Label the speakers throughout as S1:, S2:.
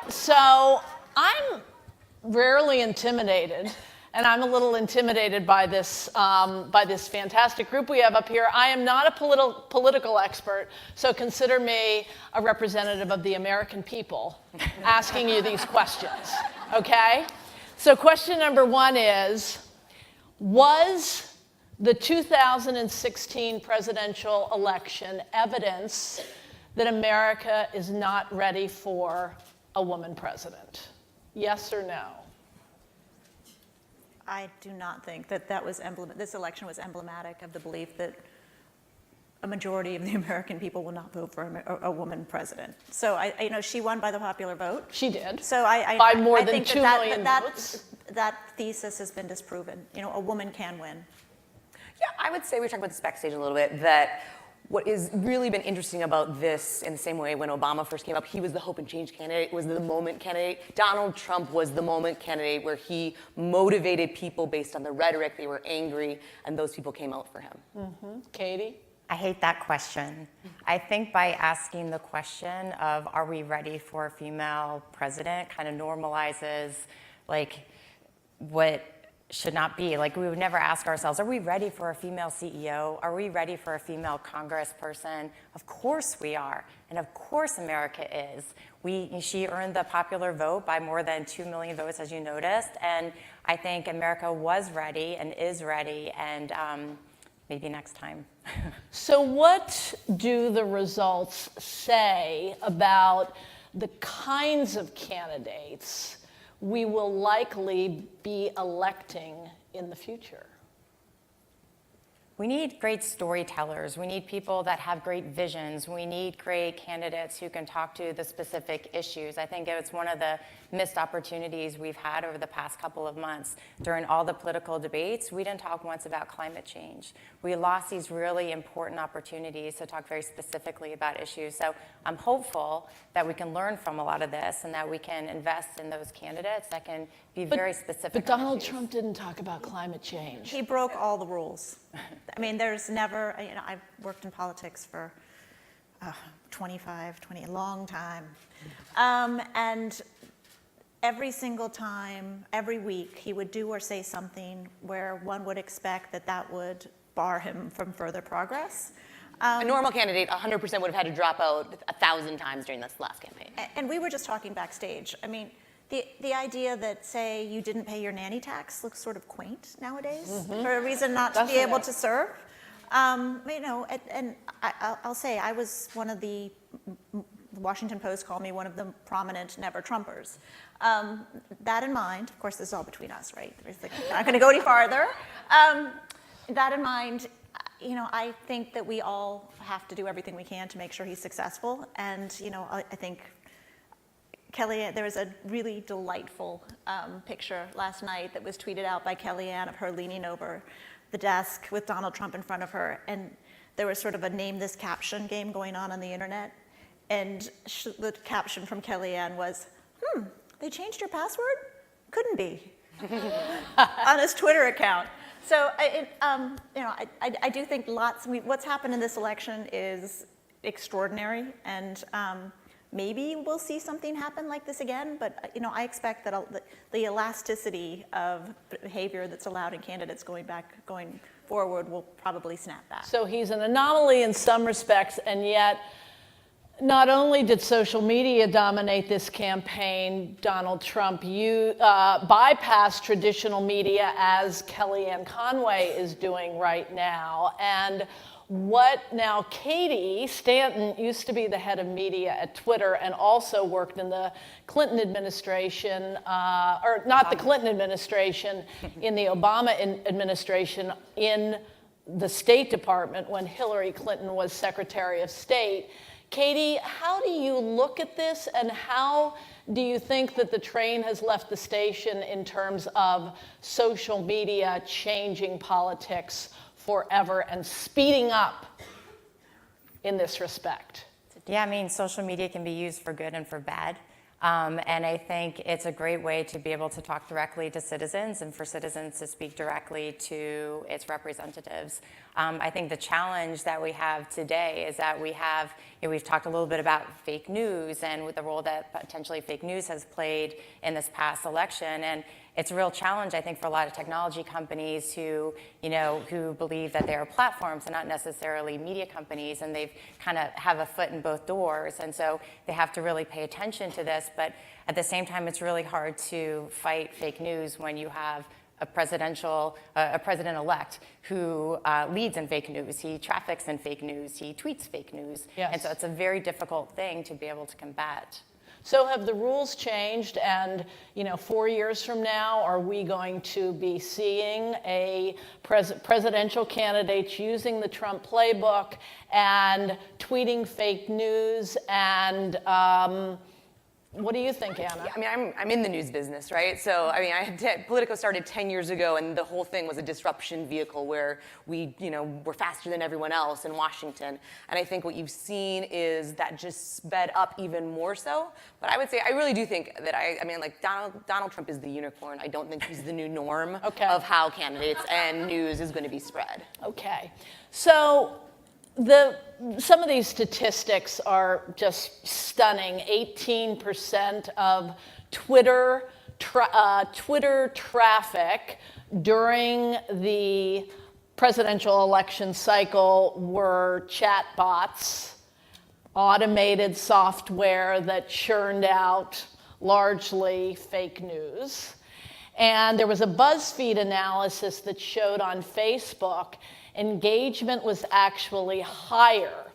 S1: So I'm rarely intimidated, and I'm a little intimidated by this fantastic group we have up here. I am not a political expert, so consider me a representative of the American people asking you these questions, okay? So question number one is, was the 2016 presidential election evidence that America is not ready for a woman president? Yes or no?
S2: I do not think that this election was emblematic of the belief that a majority of the American people will not vote for a woman president. So she won by the popular vote.
S1: She did.
S2: So
S1: by more than 2 million votes.
S2: That thesis has been disproven. A woman can win.
S3: Yeah, I would say, we were talking about this backstage a little bit, that what has really been interesting about this, in the same way when Obama first came up, he was the hope and change candidate, was the moment candidate. Donald Trump was the moment candidate where he motivated people based on the rhetoric. They were angry, and those people came out for him.
S1: Mm-hmm. Katie?
S4: I hate that question. I think by asking the question of, are we ready for a female president, kind of normalizes what should not be. We would never ask ourselves, are we ready for a female CEO? Are we ready for a female congressperson? Of course we are, and of course America is. She earned the popular vote by more than 2 million votes, as you noticed, and I think America was ready and is ready, and maybe next time.
S1: So what do the results say about the kinds of candidates we will likely be electing in the future?
S4: We need great storytellers. We need people that have great visions. We need great candidates who can talk to the specific issues. I think it's one of the missed opportunities we've had over the past couple of months. During all the political debates, we didn't talk once about climate change. We lost these really important opportunities to talk very specifically about issues. So I'm hopeful that we can learn from a lot of this and that we can invest in those candidates that can be very specific.
S1: But Donald Trump didn't talk about climate change.
S2: He broke all the rules. I mean, there's never, I've worked in politics for a long time. And every single time, every week, he would do or say something where one would expect that would bar him from further progress.
S3: A normal candidate, 100% would have had to drop out 1,000 times during this last campaign.
S2: And we were just talking backstage. I mean, the idea that, say, you didn't pay your nanny tax looks sort of quaint nowadays, for a reason not to be able to serve. And I'll say, I was one of the Washington Post called me one of the prominent never Trumpers. That in mind, of course, this is all between us, right? We're not going to go any farther. That in mind, I think that we all have to do everything we can to make sure he's successful. And, I think Kellyanne, there was a really delightful picture last night that was tweeted out by Kellyanne of her leaning over the desk with Donald Trump in front of her. And there was sort of a name this caption game going on the internet. And the caption from Kellyanne was, they changed your password? Couldn't be. On his Twitter account. So, I do think what's happened in this election is extraordinary, and maybe we'll see something happen like this again, but I expect that the elasticity of behavior that's allowed in candidates going forward will probably snap back.
S1: So he's an anomaly in some respects, and yet not only did social media dominate this campaign, Donald Trump, you bypassed traditional media as Kellyanne Conway is doing right now. And Katie Stanton used to be the head of media at Twitter and also worked in the Clinton administration, or not the Clinton administration, in the Obama administration in the State Department when Hillary Clinton was Secretary of State. Katie, how do you look at this, and how do you think that the train has left the station in terms of social media changing politics forever and speeding up in this respect?
S4: Yeah, social media can be used for good and for bad. And I think it's a great way to be able to talk directly to citizens and for citizens to speak directly to its representatives. I think the challenge that we have today is that we have, we've talked a little bit about fake news and with the role that potentially fake news has played in this past election. And it's a real challenge, I think, for a lot of technology companies who believe that they are platforms and not necessarily media companies, and they've kind of have a foot in both doors. And so they have to really pay attention to this. But at the same time, it's really hard to fight fake news when you have a president-elect who leads in fake news. He traffics in fake news. He tweets fake news.
S1: Yes.
S4: And so it's a very difficult thing to be able to combat.
S1: So have the rules changed, and 4 years from now, are we going to be seeing a presidential candidates using the Trump playbook and tweeting fake news? And what do you think, Anna?
S3: Yeah, I mean, I'm in the news business, right? So, I mean, Politico started 10 years ago, and the whole thing was a disruption vehicle where we, were faster than everyone else in Washington. And I think what you've seen is that just sped up even more so. But I would say, I really do think that Donald Trump is the unicorn. I don't think he's the new norm of how candidates and news is going to be spread.
S1: Okay. So some of these statistics are just stunning. 18% of Twitter traffic during the presidential election cycle were chatbots, automated software that churned out largely fake news. And there was a BuzzFeed analysis that showed on Facebook engagement was actually higher.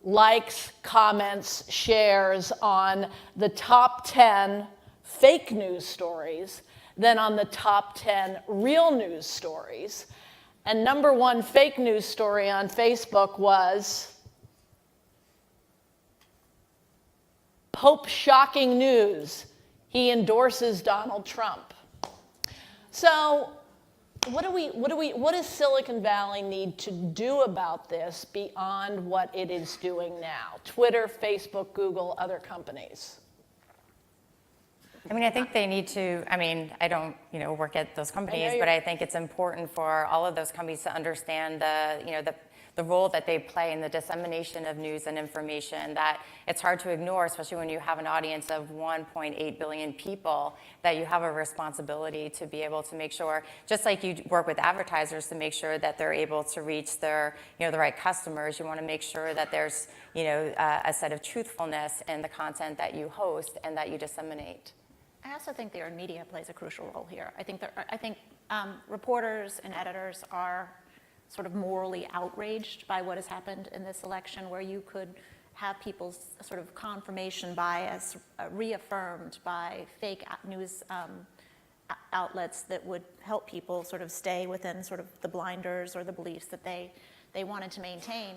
S1: Likes, comments, shares on the top 10 fake news stories than on the top 10 real news stories. And number one fake news story on Facebook was Pope shocking news. He endorses Donald Trump. So what does Silicon Valley need to do about this beyond what it is doing now? Twitter, Facebook, Google, other companies.
S4: I mean, I think they need to, I don't, work at those companies, but I think it's important for all of those companies to understand the role that they play in the dissemination of news and information, that it's hard to ignore, especially when you have an audience of 1.8 billion people, that you have a responsibility to be able to make sure, just like you work with advertisers to make sure that they're able to reach their, the right customers, you want to make sure that there's, a set of truthfulness in the content that you host and that you disseminate.
S2: I also think the earned media plays a crucial role here. I think reporters and editors are sort of morally outraged by what has happened in this election, where you could have people's sort of confirmation bias reaffirmed by fake news outlets that would help people sort of stay within sort of the blinders or the beliefs that they wanted to maintain.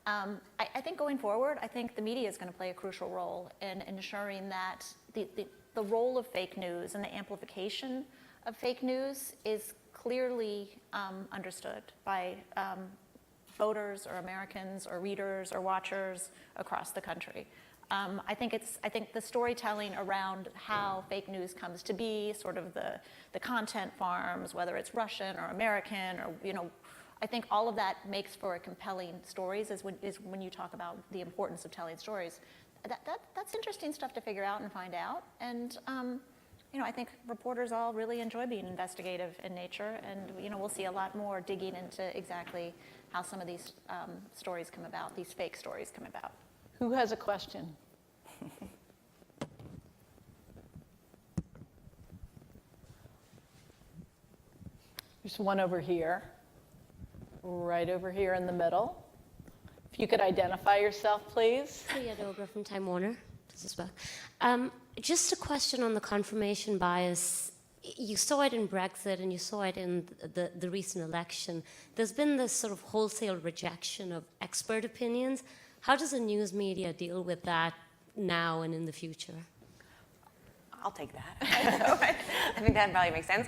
S2: I think going forward, I think the media is going to play a crucial role in ensuring that the role of fake news and the amplification of fake news is clearly understood by voters or Americans or readers or watchers across the country. I think the storytelling around how fake news comes to be, sort of the content farms, whether it's Russian or American or I think all of that makes for compelling stories. Is when you talk about the importance of telling stories. That's interesting stuff to figure out and find out. And I think reporters all really enjoy being investigative in nature, and we'll see a lot more digging into exactly how some of these stories come about, these fake stories come about.
S1: Who has a question? There's one over here, right over here in the middle. If you could identify yourself, please.
S5: Priya Dogra from Time Warner. This is back. Just a question on the confirmation bias. You saw it in Brexit and you saw it in the recent election. There's been this sort of wholesale rejection of expert opinions. How does the news media deal with that now and in the future?
S3: I'll take that. I think that probably makes sense.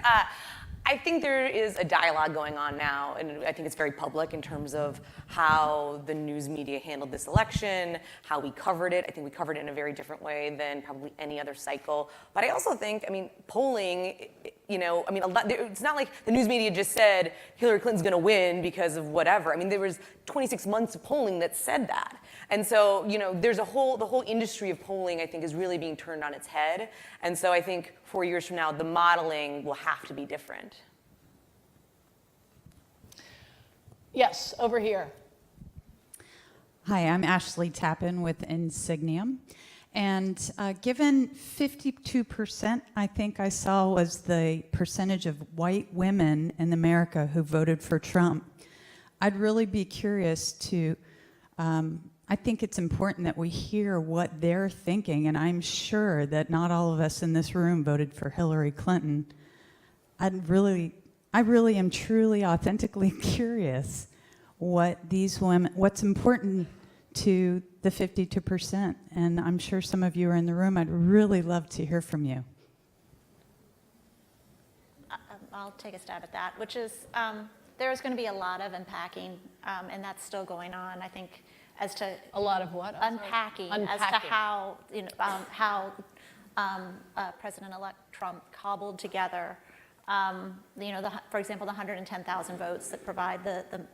S3: I think there is a dialogue going on now, and I think it's very public in terms of how the news media handled this election, how we covered it. I think we covered it in a very different way than probably any other cycle. But I also think, I mean, polling, it's not like the news media just said Hillary Clinton's going to win because of whatever. I mean, there was 26 months of polling that said that. And so, there's the whole industry of polling, I think, is really being turned on its head. And so I think 4 years from now, the modeling will have to be different.
S1: Yes, over here.
S6: Hi, I'm Ashley Tappan with Insigniam. And given 52%, I think I saw, was the percentage of white women in America who voted for Trump, I'd really be curious to, I think it's important that we hear what they're thinking, and I'm sure that not all of us in this room voted for Hillary Clinton. I really am truly, authentically curious what these women, what's important to the 52%, and I'm sure some of you are in the room. I'd really love to hear from you.
S2: I'll take a stab at that, which is there's going to be a lot of unpacking, and that's still going on. I think as to
S1: A lot of what?
S2: unpacking as to how President-elect Trump cobbled together, for example, the 110,000 votes that provide the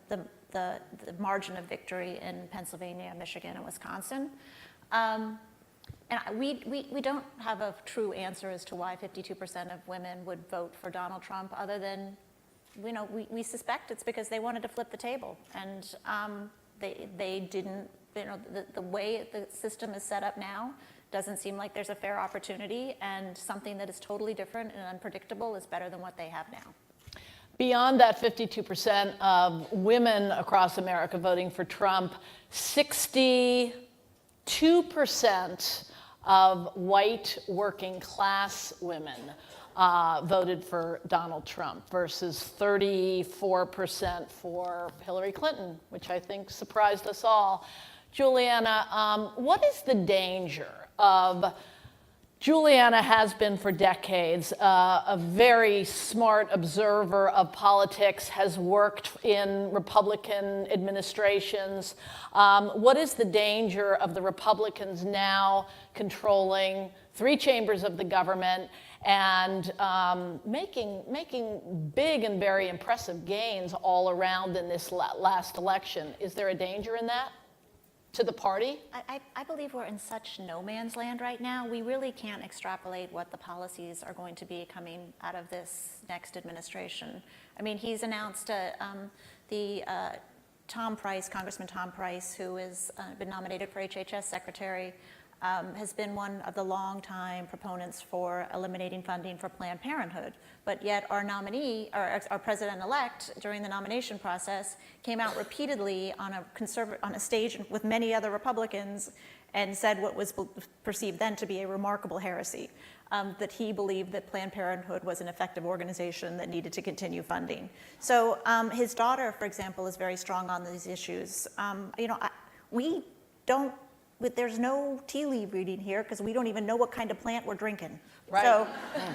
S2: margin of victory in Pennsylvania, Michigan, and Wisconsin. And we don't have a true answer as to why 52% of women would vote for Donald Trump, other than, we suspect it's because they wanted to flip the table. And they didn't, the way the system is set up now doesn't seem like there's a fair opportunity, and something that is totally different and unpredictable is better than what they have now.
S1: Beyond that 52% of women across America voting for Trump, 62% of white working class women voted for Donald Trump versus 34% for Hillary Clinton, which I think surprised us all. Juleanna, what is the danger of, Juleanna has been for decades a very smart observer of politics, has worked in Republican administrations. What is the danger of the Republicans now controlling 3 chambers of the government and making big and very impressive gains all around in this last election? Is there a danger in that to the party?
S2: I believe we're in such no man's land right now. We really can't extrapolate what the policies are going to be coming out of this next administration. I mean, he's announced Tom Price, Congressman Tom Price, who has been nominated for HHS Secretary, has been one of the longtime proponents for eliminating funding for Planned Parenthood. But yet our nominee, or our president-elect, during the nomination process, came out repeatedly on a stage with many other Republicans and said what was perceived then to be a remarkable heresy, that he believed that Planned Parenthood was an effective organization that needed to continue funding. So his daughter, for example, is very strong on these issues. There's no tea leaf reading here because we don't even know what kind of plant we're drinking.
S1: Right.
S2: So,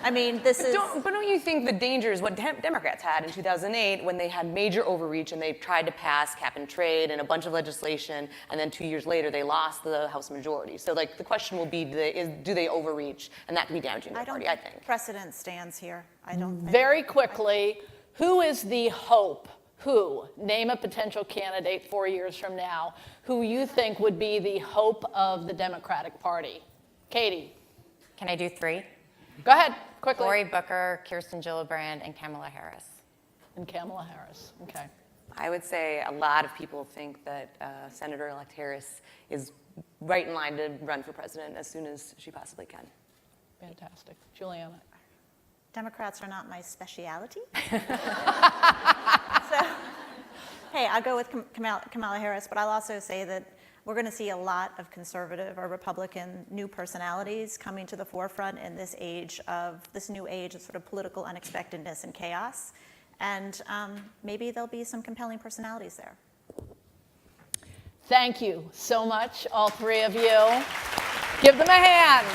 S2: I mean, this is...
S3: But don't you think the danger is what Democrats had in 2008 when they had major overreach and they tried to pass cap and trade and a bunch of legislation, and then 2 years later they lost the House majority? So, like, the question will be, do they overreach? And that could be damaging to the party, I think.
S2: Precedent stands here. I don't think...
S1: Very quickly, who is the hope? Name a potential candidate 4 years from now who you think would be the hope of the Democratic Party. Katie.
S4: Can I do 3?
S1: Go ahead, quickly.
S4: Cory Booker, Kirsten Gillibrand, and Kamala Harris.
S1: And Kamala Harris, okay.
S3: I would say a lot of people think that Senator-elect Harris is right in line to run for president as soon as she possibly can.
S1: Fantastic. Juleanna.
S2: Democrats are not my specialty. So, hey, I'll go with Kamala Harris, but I'll also say that we're going to see a lot of conservative or Republican new personalities coming to the forefront in this new age of sort of political unexpectedness and chaos. And maybe there'll be some compelling personalities there.
S1: Thank you so much, all 3 of you. Give them a hand.